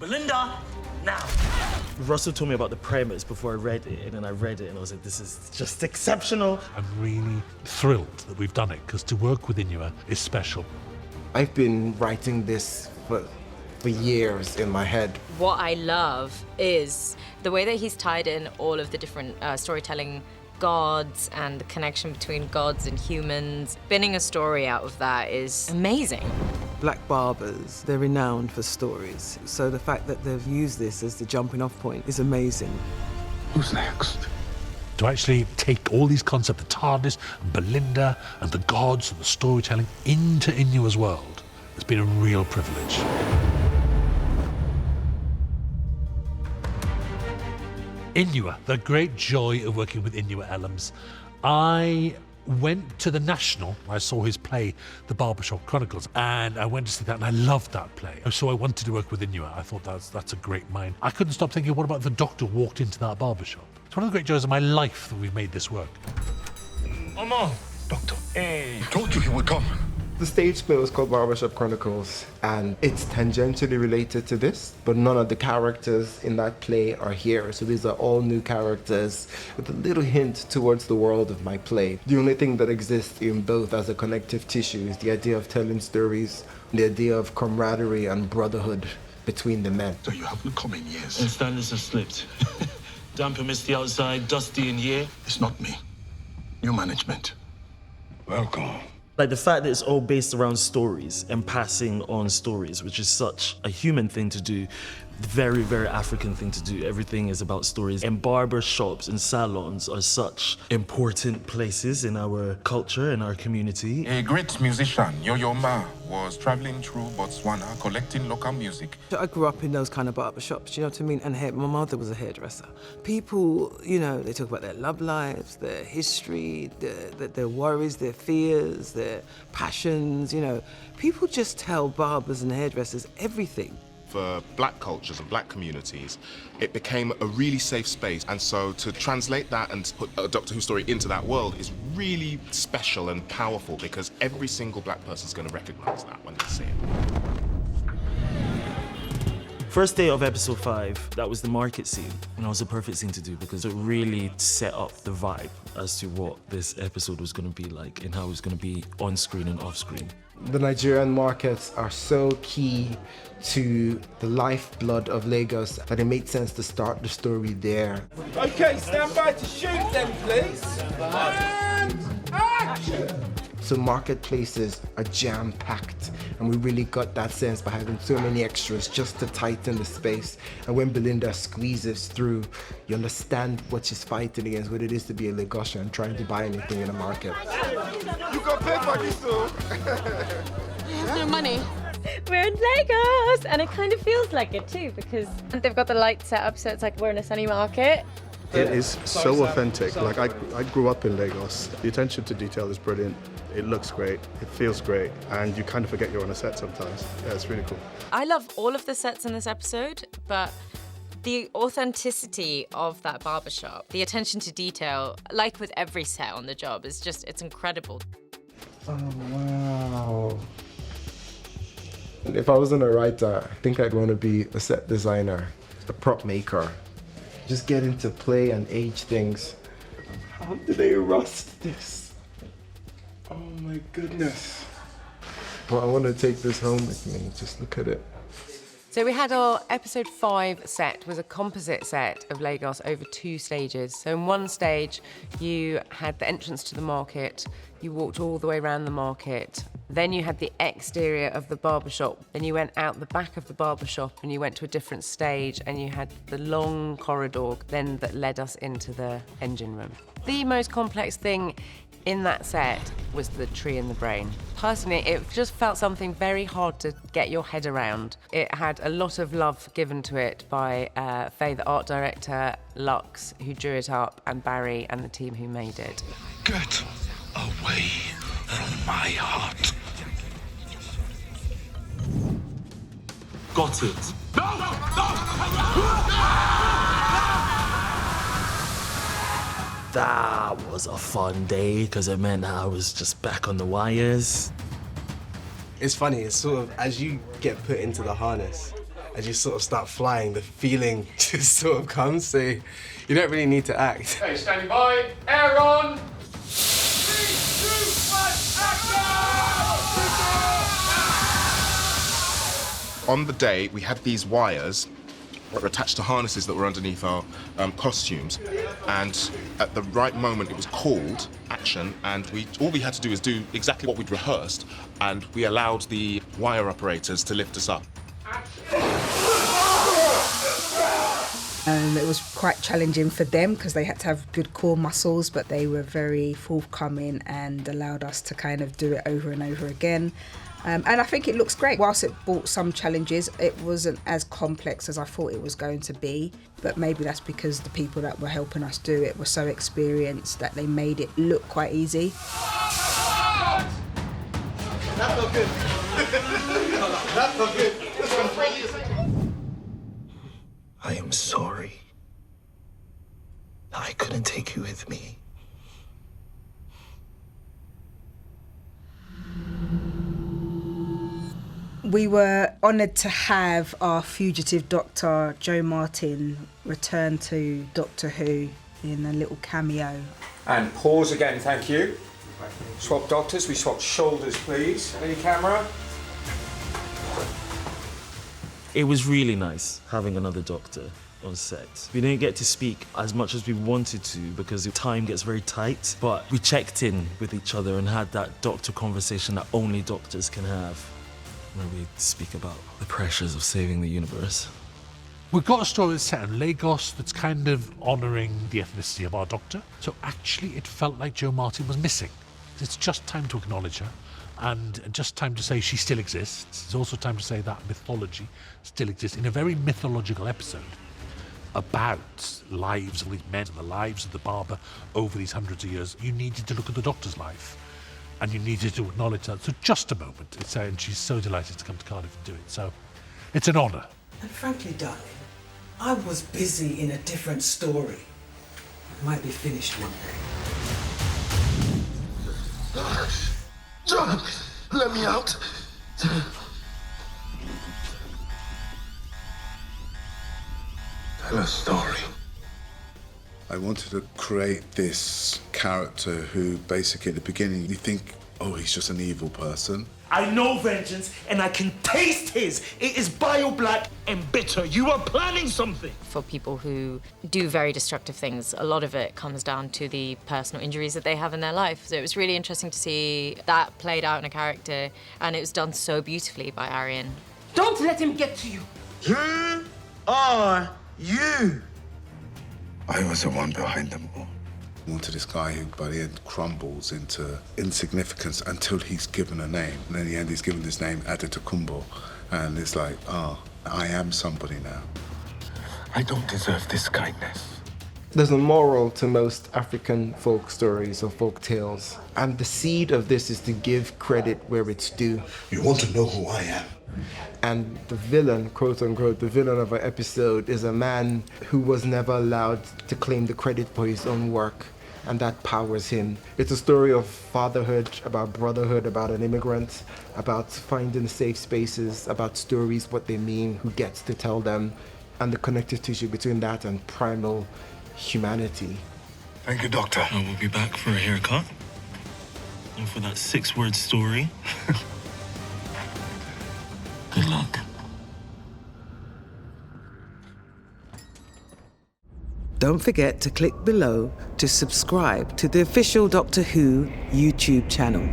Belinda, now. Russell told me about the premise before I read it, and then I read it and I was like, this is just exceptional. I'm really thrilled that we've done it, because to work with Inua is special. I've been writing this for years in my head. What I love is the way that he's tied in all of the different storytelling gods and the connection between gods and humans. Spinning a story out of that is amazing. Black barbers, they're renowned for stories. So the fact that they've used this as the jumping off point is amazing. Who's next? To actually take all these concepts, the TARDIS, and Belinda, and the gods, and the storytelling into Inua's world, it's been a real privilege. Inua, the great joy of working with Inua Ellams. I went to the National, I saw his play, The Barbershop Chronicles, and I went to see that, and I loved that play. So I wanted to work with Inua. I thought that's a great mind. I couldn't stop thinking, what about if the Doctor walked into that barbershop? It's one of the great joys of my life that we've made this work. Mama! Doctor, hey, told you he would come. The stage play was called Barbershop Chronicles, and it's tangentially related to this, but none of the characters in that play are here. So these are all new characters with a little hint towards the world of my play. The only thing that exists in both as a connective tissue is the idea of telling stories, the idea of camaraderie and brotherhood between the men. So you haven't come in years. And standards have slipped. Damp and misty outside, dusty in here. It's not me. New management. Welcome. Like the fact that it's all based around stories and passing on stories, which is such a human thing to do, very, very African thing to do. Everything is about stories. And barber shops and salons are such important places in our culture and our community. A great musician, Yo-Yo Ma, was traveling through Botswana collecting local music. I grew up in those kind of barbershops, you know what I mean? And my mother was a hairdresser. People, you know, they talk about their love lives, their history, their worries, their fears, their passions, you know. People just tell barbers and hairdressers everything. For black cultures and black communities, it became a really safe space. And so to translate that and put a Doctor Who story into that world is really special and powerful, because every single black person's going to recognize that when they see it. First day of episode 5, that was the market scene. And that was a perfect scene to do because it really set up the vibe as to what this episode was going to be like and how it was going to be on screen and off screen. The Nigerian markets are so key to the lifeblood of Lagos that it made sense to start the story there. Okay, stand by to shoot then, please. And action! So marketplaces are jam-packed, and we really got that sense by having so many extras just to tighten the space. And when Belinda squeezes through, you understand what she's fighting against, what it is to be a Lagosian trying to buy anything in a market. You got paid for this, though. There's no money. We're in Lagos, and it kind of feels like it too, because they've got the lights set up so it's like we're in a sunny market. It is so authentic. Like I grew up in Lagos. The attention to detail is brilliant. It looks great, it feels great, and you kind of forget you're on a set sometimes. Yeah, it's really cool. I love all of the sets in this episode, but the authenticity of that barbershop, the attention to detail, like with every set on the job, is just, it's incredible. Oh, wow. If I wasn't a writer, I think I'd want to be a set designer, a prop maker. Just get into play and age things. How do they rust this? Oh my goodness. Well, I want to take this home with me. Just look at it. So we had our episode 5 set, was a composite set of Lagos over 2 stages. So in one stage, you had the entrance to the market, you walked all the way around the market, then you had the exterior of the barbershop, then you went out the back of the barbershop and you went to a different stage and you had the long corridor then that led us into the engine room. The most complex thing in that set was the tree in the brain. Personally, it just felt something very hard to get your head around. It had a lot of love given to it by Faye, the art director, Lux, who drew it up, and Barry and the team who made it. Get away from my heart. Got it. That was a fun day because it meant that I was just back on the wires. It's funny, it's sort of, as you get put into the harness, as you sort of start flying, the feeling just sort of comes, so you don't really need to act. Okay, standing by. Air on. 3, 2, 1, action! On the day, we had these wires that were attached to harnesses that were underneath our costumes, and at the right moment it was called action, and all we had to do is do exactly what we'd rehearsed, and we allowed the wire operators to lift us up. It was quite challenging for them because they had to have good core muscles, but they were very forthcoming and allowed us to kind of do it over and over again. And I think it looks great. Whilst it brought some challenges, it wasn't as complex as I thought it was going to be. But maybe that's because the people that were helping us do it were so experienced that they made it look quite easy. That felt good. That felt good. I am sorry that I couldn't take you with me. We were honoured to have our fugitive Dr. Joe Martin return to Doctor Who in a little cameo. And pause again, thank you. Swap doctors, we swap shoulders, please. Any camera? It was really nice having another Doctor on set. We didn't get to speak as much as we wanted to because the time gets very tight, but we checked in with each other and had that Doctor conversation that only Doctors can have, where we speak about the pressures of saving the universe. We've got a story that's set in Lagos that's kind of honouring the ethnicity of our Doctor. So actually it felt like Jo Martin was missing. It's just time to acknowledge her and just time to say she still exists. It's also time to say that mythology still exists in a very mythological episode about lives of these men and the lives of the barber over these hundreds of years. You needed to look at the Doctor's life and you needed to acknowledge that. So just a moment. And she's so delighted to come to Cardiff and do it. So it's an honour. And frankly, darling, I was busy in a different story. It might be finished one day. John, let me out. Tell a story. I wanted to create this character who basically at the beginning you think, oh, he's just an evil person. I know vengeance and I can taste his. It is bio-black and bitter. You are planning something. For people who do very destructive things, a lot of it comes down to the personal injuries that they have in their life. So it was really interesting to see that played out in a character, and it was done so beautifully by Arian. Don't let him get to you. Who are you? I was the one behind them all. I wanted this guy who by the end crumbles into insignificance until he's given a name. And in the end he's given this name Adetokunbo. And it's like, I am somebody now. I don't deserve this kindness. There's a moral to most African folk stories or folk tales. And the seed of this is to give credit where it's due. You want to know who I am? And the villain, quote unquote, the villain of our episode is a man who was never allowed to claim the credit for his own work. And that powers him. It's a story of fatherhood, about brotherhood, about an immigrant, about finding safe spaces, about stories, what they mean, who gets to tell them, and the connective tissue between that and primal humanity. Thank you, Doctor. I will be back for a haircut. And for that 6-word story. Good luck. Don't forget to click below to subscribe to the official Doctor Who YouTube channel.